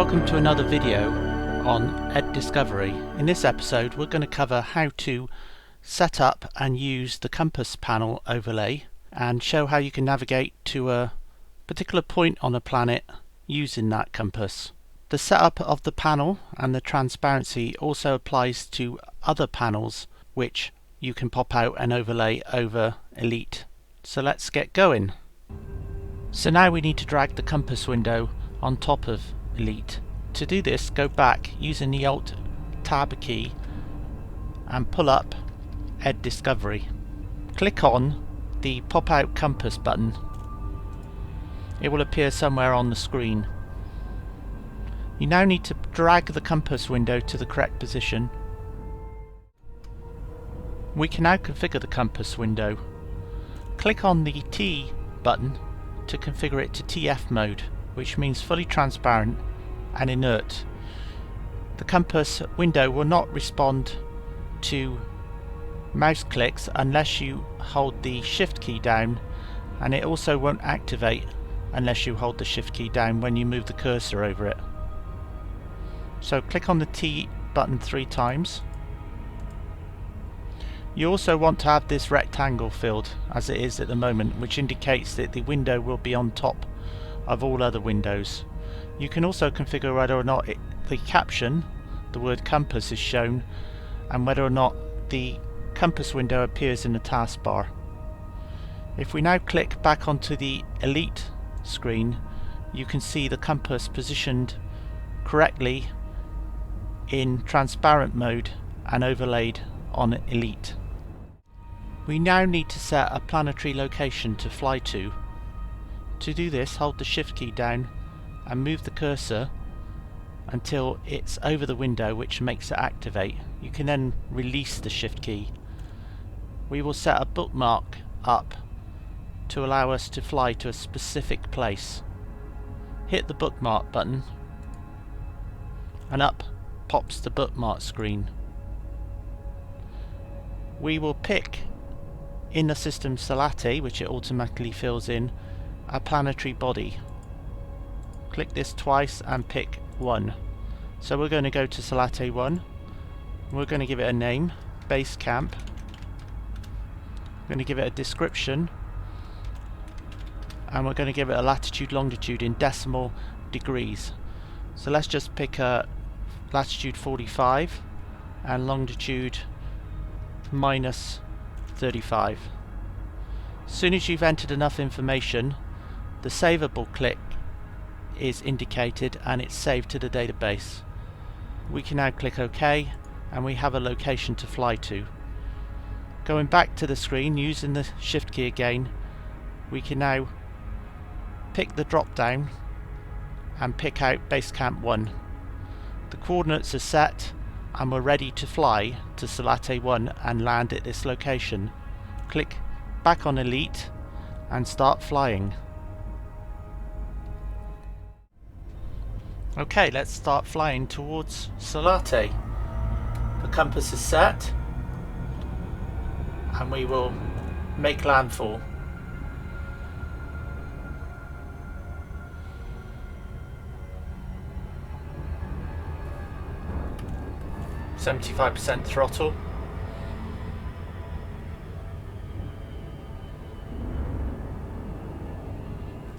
Welcome to another video on Ed Discovery. In this episode we're going to cover how to set up and use the compass panel overlay and show how you can navigate to a particular point on a planet using that compass. The setup of the panel and the transparency also applies to other panels which you can pop out and overlay over Elite. So let's get going. So now we need to drag the compass window on top of Elite. To do this, go back using the Alt Tab key and pull up Ed Discovery. Click on the pop out compass button. It will appear somewhere on the screen. You now need to drag the compass window to the correct position. We can now configure the compass window. Click on the T button to configure it to TF mode, which means fully transparent and inert. The compass window will not respond to mouse clicks unless you hold the Shift key down, and it also won't activate unless you hold the Shift key down when you move the cursor over it. So click on the T button 3 times. You also want to have this rectangle filled as it is at the moment, which indicates that the window will be on top of all other windows. You can also configure whether or not the caption, the word compass, is shown and whether or not the compass window appears in the taskbar. If we now click back onto the Elite screen, you can see the compass positioned correctly in transparent mode and overlaid on Elite. We now need to set a planetary location to fly to. To do this, hold the Shift key down and move the cursor until it's over the window, which makes it activate. You can then release the Shift key. We will set a bookmark up to allow us to fly to a specific place. Hit the bookmark button and up pops the bookmark screen. We will pick in the system Salate, which it automatically fills in, a planetary body. Click this twice and pick 1. So we're going to go to Salate 1. We're going to give it a name, Base Camp. We're going to give it a description, and we're going to give it a latitude longitude in decimal degrees. So let's just pick a latitude 45 and longitude minus 35. As soon as you've entered enough information, the savable click is indicated and it's saved to the database. We can now click OK and we have a location to fly to. Going back to the screen using the Shift key again, we can now pick the drop down and pick out Base Camp 1. The coordinates are set and we're ready to fly to Salate 1 and land at this location. Click back on Elite and start flying. Okay, let's start flying towards Salate. The compass is set and we will make landfall. %75 throttle.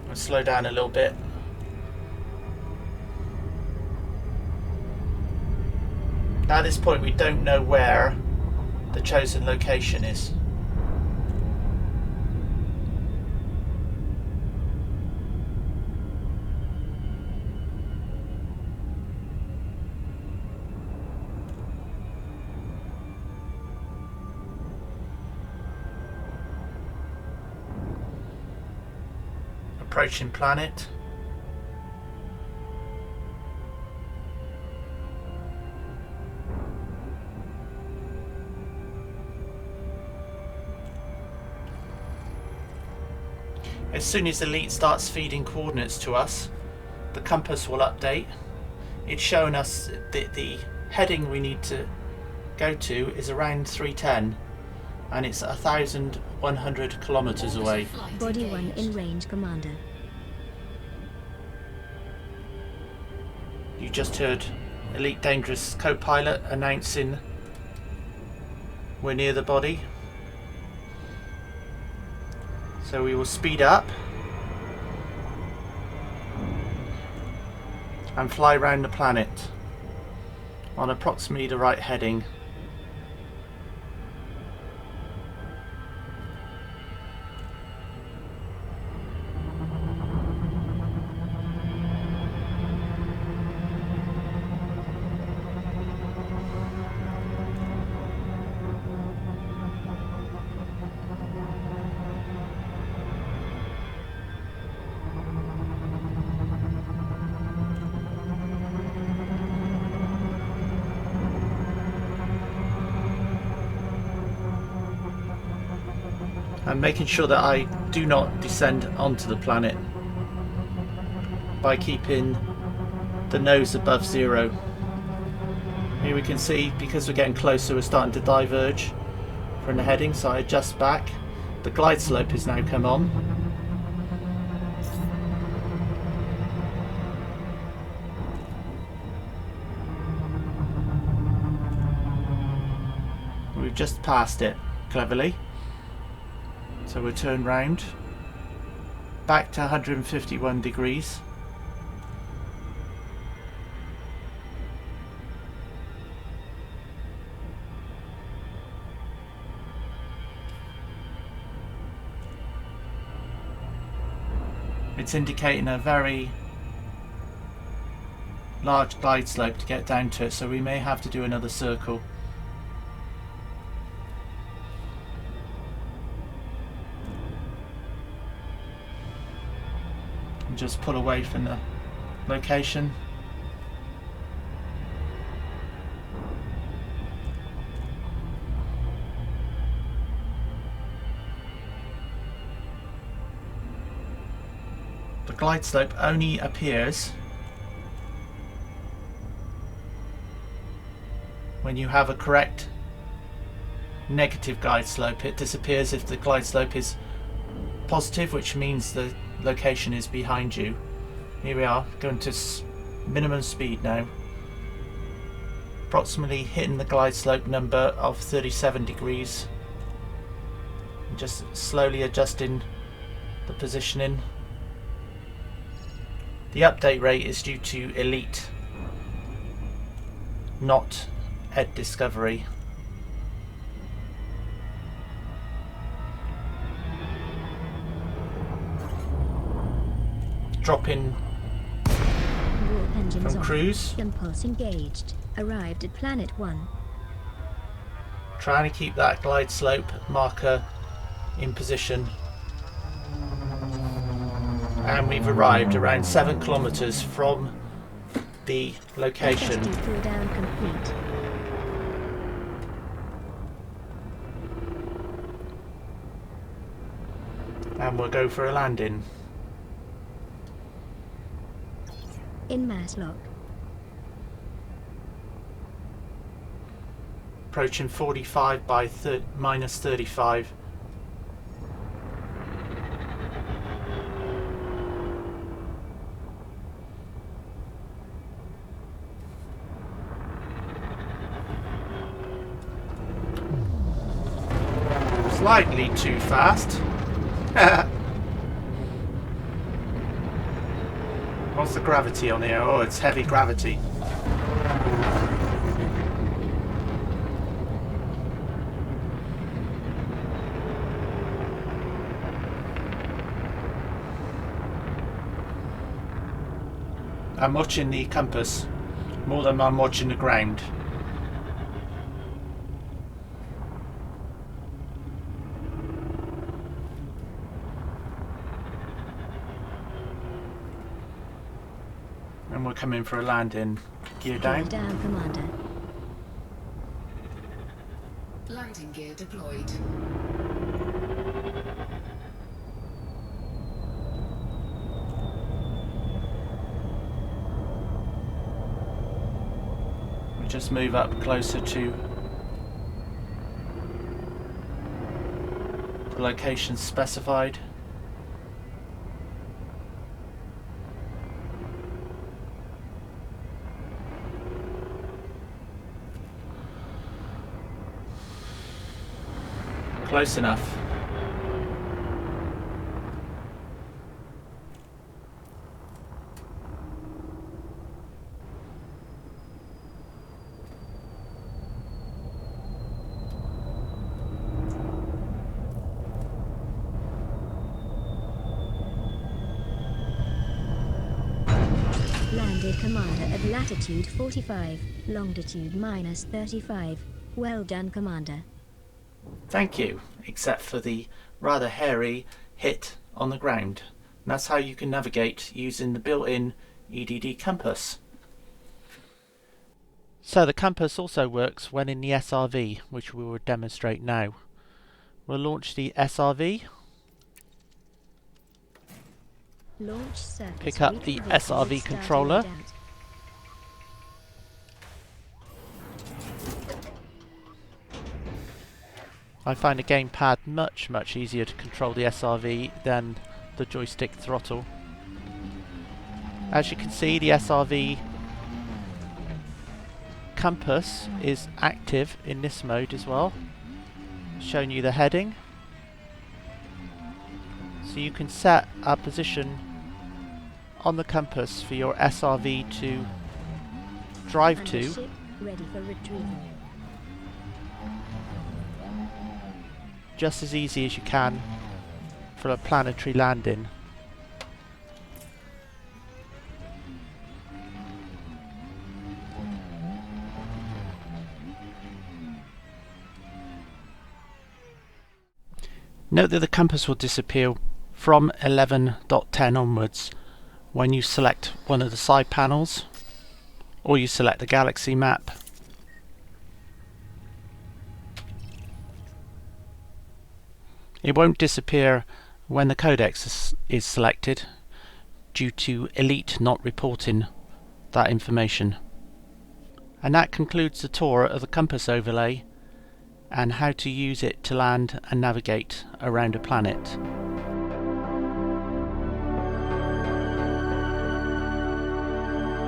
I'll slow down a little bit. Now at this point we don't know where the chosen location is. Approaching planet. As soon as Elite starts feeding coordinates to us, the compass will update. It's showing us that the heading we need to go to is around 310 and it's 1,100 kilometers away. Body 1 in range, Commander. You just heard Elite Dangerous co-pilot announcing we're near the body. So we will speed up and fly around the planet on approximately the right heading. And making sure that I do not descend onto the planet by keeping the nose above zero. Here we can see, because we're getting closer, we're starting to diverge from the heading, so I adjust back. The glide slope has now come on. We've just passed it cleverly. So we'll turn round back to 151 degrees. It's indicating a very large glide slope to get down to it, so we may have to do another circle. Just pull away from the location. The glide slope only appears when you have a correct negative glide slope. It disappears if the glide slope is positive, which means the location is behind you. Here we are, going to minimum speed now. Approximately hitting the glide slope number of 37 degrees. Just slowly adjusting the positioning. The update rate is due to Elite, not Ed Discovery. Dropping from cruise. Impulse engaged. Arrived at planet 1. Trying to keep that glide slope marker in position. And we've arrived around 7 kilometers from the location. Cool down complete. And we'll go for a landing. In mass lock. Approaching 45 by minus 35. Slightly too fast. What's the gravity on here? Oh, it's heavy gravity. I'm watching the compass more than I'm watching the ground. And we're coming for a landing. Gear down. Gear down, Commander. Landing gear deployed. We just move up closer to the location specified. Close enough. Landed, Commander, at latitude 45, longitude -35. Well done, Commander. Thank you, except for the rather hairy hit on the ground. And that's how you can navigate using the built-in EDD compass. So the compass also works when in the SRV, which we will demonstrate now. We'll launch the SRV, Launch surface. pick up the SRV controller, I find the gamepad much easier to control the SRV than the joystick throttle. As you can see, the SRV compass is active in this mode as well, showing you the heading. So you can set a position on the compass for your SRV to drive to. Ship ready for retrieval. Just as easy as you can for a planetary landing. Note that the compass will disappear from 11.10 onwards when you select one of the side panels or you select the galaxy map. It won't disappear when the codex is selected due to Elite not reporting that information. And that concludes the tour of the compass overlay and how to use it to land and navigate around a planet.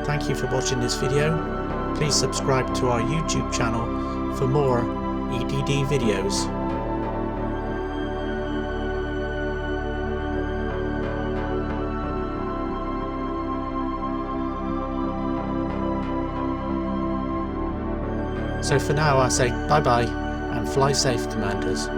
Thank you for watching this video. Please subscribe to our YouTube channel for more EDD videos. So for now I say bye bye and fly safe, Commanders.